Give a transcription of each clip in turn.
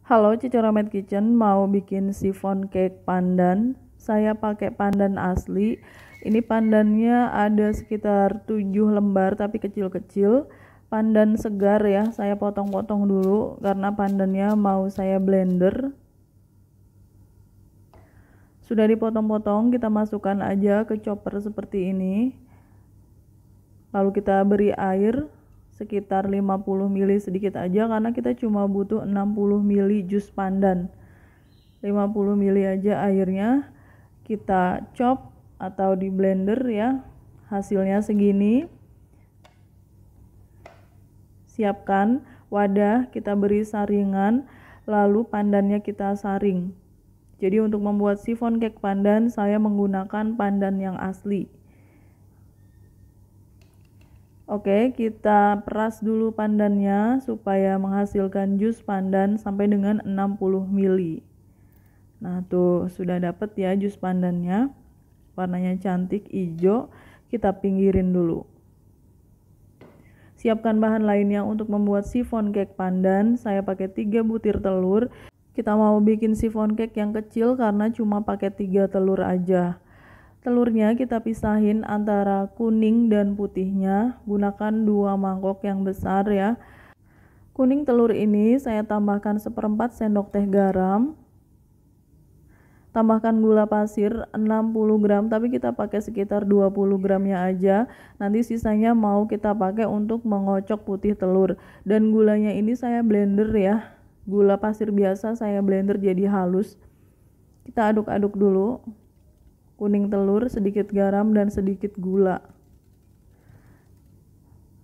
Halo Cici Romet Kitchen, mau bikin chiffon cake pandan. Saya pakai pandan asli. Ini pandannya ada sekitar 7 lembar tapi kecil-kecil. Pandan segar ya, saya potong-potong dulu karena pandannya mau saya blender. Sudah dipotong-potong, kita masukkan aja ke chopper seperti ini. Lalu kita beri air sekitar 50 ml sedikit aja karena kita cuma butuh 60 ml jus pandan. 50 ml aja airnya, kita chop atau di blender ya. Hasilnya segini. Siapkan wadah, kita beri saringan, lalu pandannya kita saring. Jadi untuk membuat chiffon cake pandan saya menggunakan pandan yang asli. Oke, kita peras dulu pandannya supaya menghasilkan jus pandan sampai dengan 60 ml. Nah, tuh sudah dapat ya jus pandannya. Warnanya cantik hijau. Kita pinggirin dulu. Siapkan bahan lainnya untuk membuat chiffon cake pandan. Saya pakai 3 butir telur. Kita mau bikin chiffon cake yang kecil karena cuma pakai 3 telur aja. Telurnya kita pisahin antara kuning dan putihnya, gunakan 2 mangkok yang besar ya. Kuning telur ini saya tambahkan 1/4 sendok teh garam. Tambahkan gula pasir 60 gram, tapi kita pakai sekitar 20 gramnya aja. Nanti sisanya mau kita pakai untuk mengocok putih telur. Dan gulanya ini saya blender ya. Gula pasir biasa saya blender jadi halus. Kita aduk-aduk dulu. Kuning telur, sedikit garam dan sedikit gula.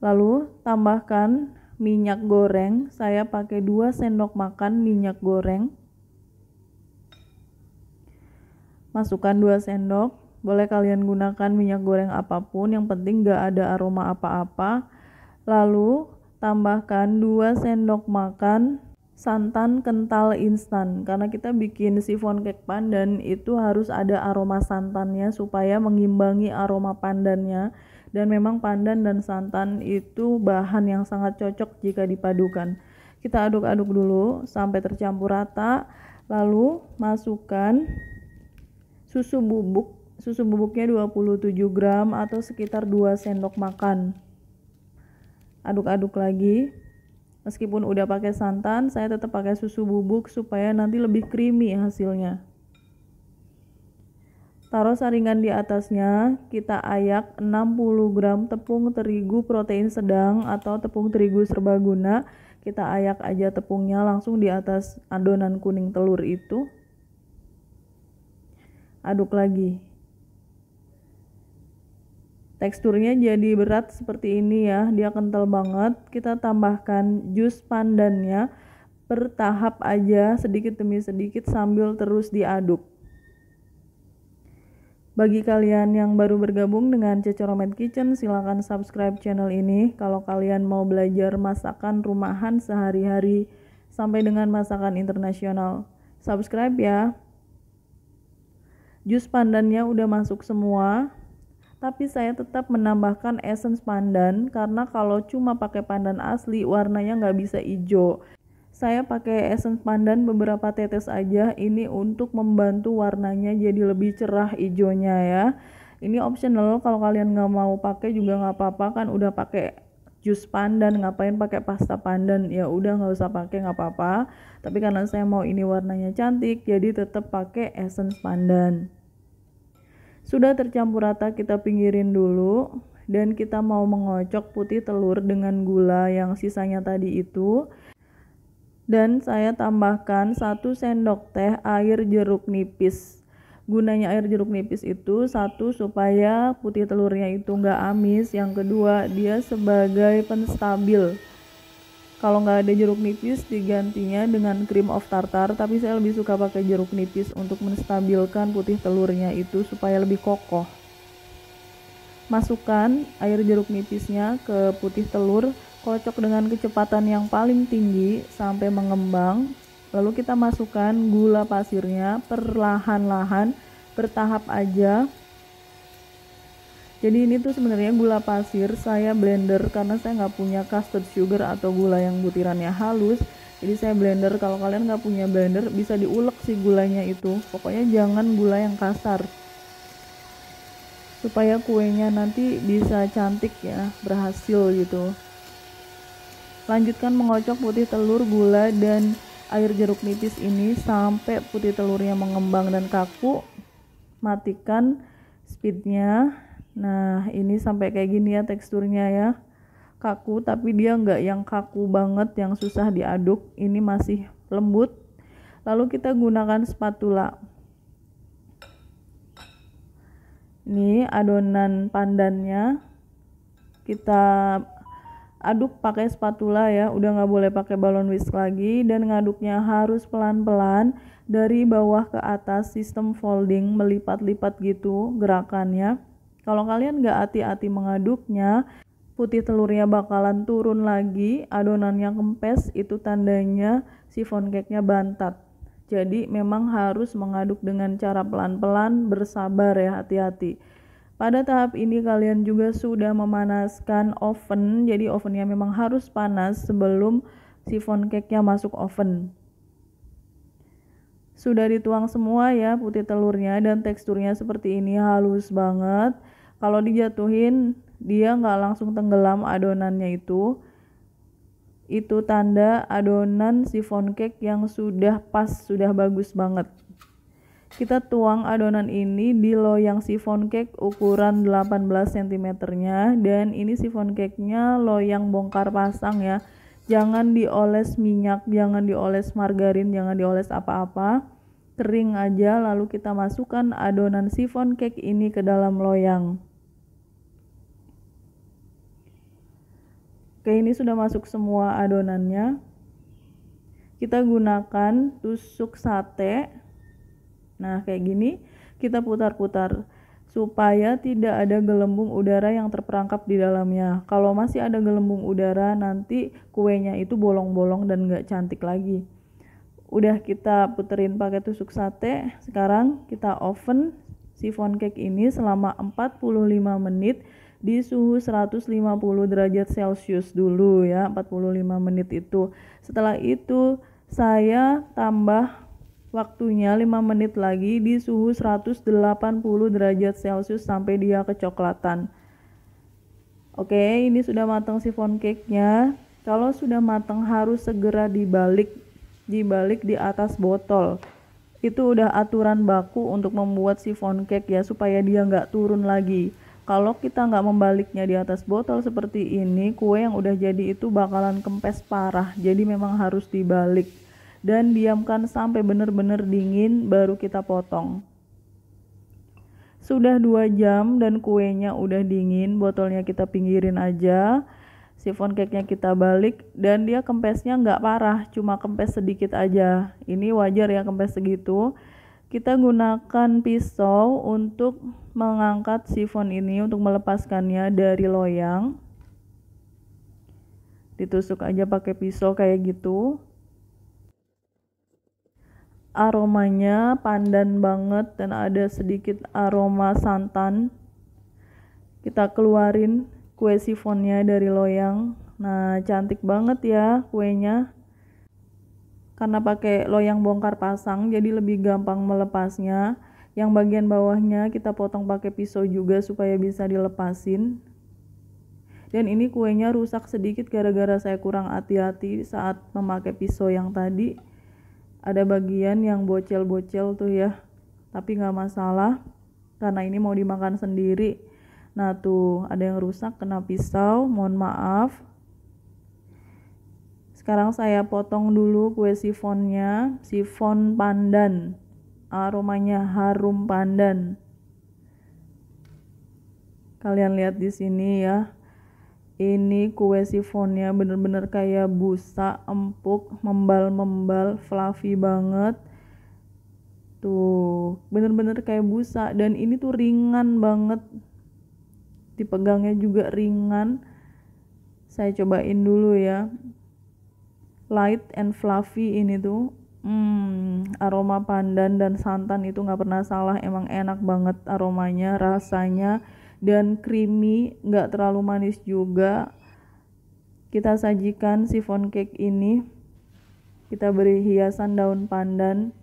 Lalu tambahkan minyak goreng. Saya pakai 2 sendok makan minyak goreng. Masukkan 2 sendok. Boleh kalian gunakan minyak goreng apapun, yang penting gak ada aroma apa-apa. Lalu tambahkan 2 sendok makan santan kental instan, karena kita bikin chiffon cake pandan itu harus ada aroma santannya supaya mengimbangi aroma pandannya. Dan memang pandan dan santan itu bahan yang sangat cocok jika dipadukan. Kita aduk-aduk dulu sampai tercampur rata. Lalu masukkan susu bubuk. Susu bubuknya 27 gram atau sekitar 2 sendok makan. Aduk-aduk lagi. Meskipun udah pakai santan, saya tetap pakai susu bubuk supaya nanti lebih creamy hasilnya. Taruh saringan di atasnya, kita ayak 60 gram tepung terigu protein sedang atau tepung terigu serbaguna. Kita ayak aja tepungnya langsung di atas adonan kuning telur itu. Aduk lagi. Teksturnya jadi berat seperti ini ya, dia kental banget. Kita tambahkan jus pandannya bertahap aja, sedikit demi sedikit sambil terus diaduk. Bagi kalian yang baru bergabung dengan Cici Romet Kitchen, silahkan subscribe channel ini. Kalau kalian mau belajar masakan rumahan sehari-hari sampai dengan masakan internasional, subscribe ya. Jus pandannya udah masuk semua. Tapi saya tetap menambahkan essence pandan karena kalau cuma pakai pandan asli warnanya nggak bisa hijau. Saya pakai essence pandan beberapa tetes aja, ini untuk membantu warnanya jadi lebih cerah hijaunya ya. Ini optional, kalau kalian nggak mau pakai juga nggak apa-apa, kan udah pakai jus pandan, ngapain pakai pasta pandan, ya udah nggak usah pakai, nggak apa-apa. Tapi karena saya mau ini warnanya cantik, jadi tetap pakai essence pandan. Sudah tercampur rata, kita pinggirin dulu dan kita mau mengocok putih telur dengan gula yang sisanya tadi itu. Dan saya tambahkan 1 sendok teh air jeruk nipis. Gunanya air jeruk nipis itu, satu supaya putih telurnya itu nggak amis, yang kedua dia sebagai penstabil. Kalau nggak ada jeruk nipis digantinya dengan cream of tartar, tapi saya lebih suka pakai jeruk nipis untuk menstabilkan putih telurnya itu supaya lebih kokoh. Masukkan air jeruk nipisnya ke putih telur, kocok dengan kecepatan yang paling tinggi sampai mengembang. Lalu kita masukkan gula pasirnya perlahan-lahan, bertahap aja. Jadi ini tuh sebenarnya gula pasir saya blender karena saya nggak punya custard sugar atau gula yang butirannya halus. Jadi saya blender. Kalau kalian nggak punya blender bisa diulek sih gulanya itu. Pokoknya jangan gula yang kasar, supaya kuenya nanti bisa cantik ya, berhasil gitu. Lanjutkan mengocok putih telur, gula, dan air jeruk nipis ini sampai putih telurnya mengembang dan kaku. Matikan speednya. Nah ini sampai kayak gini ya teksturnya ya, kaku, tapi dia nggak yang kaku banget yang susah diaduk, ini masih lembut. Lalu kita gunakan spatula. Ini adonan pandannya kita aduk pakai spatula ya, udah nggak boleh pakai balon whisk lagi, dan ngaduknya harus pelan-pelan dari bawah ke atas, sistem folding, melipat-lipat gitu gerakannya. Kalau kalian nggak hati-hati mengaduknya, putih telurnya bakalan turun lagi, adonannya kempes, itu tandanya chiffon cake-nya bantat. Jadi memang harus mengaduk dengan cara pelan-pelan, bersabar ya, hati-hati. Pada tahap ini kalian juga sudah memanaskan oven, jadi ovennya memang harus panas sebelum chiffon cake-nya masuk oven. Sudah dituang semua ya putih telurnya, dan teksturnya seperti ini, halus banget. Kalau dijatuhin dia nggak langsung tenggelam adonannya itu tanda adonan chiffon cake yang sudah pas, sudah bagus banget. Kita tuang adonan ini di loyang chiffon cake ukuran 18 cm nya, dan ini chiffon cake-nya loyang bongkar pasang ya. Jangan dioles minyak, jangan dioles margarin, jangan dioles apa-apa. Kering aja, lalu kita masukkan adonan chiffon cake ini ke dalam loyang. Oke, ini sudah masuk semua adonannya. Kita gunakan tusuk sate. Nah, kayak gini kita putar-putar supaya tidak ada gelembung udara yang terperangkap di dalamnya. Kalau masih ada gelembung udara, nanti kuenya itu bolong-bolong dan nggak cantik lagi. Udah kita puterin pakai tusuk sate. Sekarang kita oven chiffon cake ini selama 45 menit di suhu 150 derajat Celcius dulu ya, 45 menit itu. Setelah itu saya tambah waktunya 5 menit lagi di suhu 180 derajat Celcius sampai dia kecoklatan. Oke, ini sudah matang chiffon cake-nya. Kalau sudah matang harus segera dibalik di atas botol. Itu udah aturan baku untuk membuat chiffon cake ya, supaya dia nggak turun lagi. Kalau kita nggak membaliknya di atas botol seperti ini, kue yang udah jadi itu bakalan kempes parah. Jadi memang harus dibalik dan diamkan sampai benar-benar dingin baru kita potong. Sudah 2 jam dan kuenya udah dingin, botolnya kita pinggirin aja. Chiffon cake-nya kita balik dan dia kempesnya nggak parah, cuma kempes sedikit aja. Ini wajar ya kempes segitu. Kita gunakan pisau untuk mengangkat chiffon ini, untuk melepaskannya dari loyang. Ditusuk aja pakai pisau kayak gitu. Aromanya pandan banget dan ada sedikit aroma santan. Kita keluarin kue chiffonnya dari loyang. Nah, cantik banget ya kuenya. Karena pakai loyang bongkar pasang jadi lebih gampang melepasnya. Yang bagian bawahnya kita potong pakai pisau juga supaya bisa dilepasin. Dan ini kuenya rusak sedikit gara-gara saya kurang hati-hati saat memakai pisau yang tadi. Ada bagian yang bocel-bocel tuh ya, tapi nggak masalah karena ini mau dimakan sendiri. Nah tuh ada yang rusak kena pisau, mohon maaf. Sekarang saya potong dulu kue chiffonnya, chiffon pandan. Aromanya harum pandan. Kalian lihat di sini ya. Ini kue chiffonnya bener-bener kayak busa, empuk, membal-membal, fluffy banget. Tuh, bener-bener kayak busa dan ini tuh ringan banget. Dipegangnya juga ringan. Saya cobain dulu ya. Light and fluffy ini tuh. Aroma pandan dan santan itu nggak pernah salah, emang enak banget aromanya, rasanya, dan creamy, nggak terlalu manis juga. Kita sajikan chiffon cake ini. kita beri hiasan daun pandan.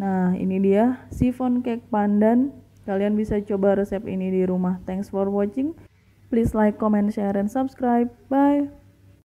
Nah, ini dia chiffon cake pandan. Kalian bisa coba resep ini di rumah. Thanks for watching. Please like, comment, share, and subscribe. Bye.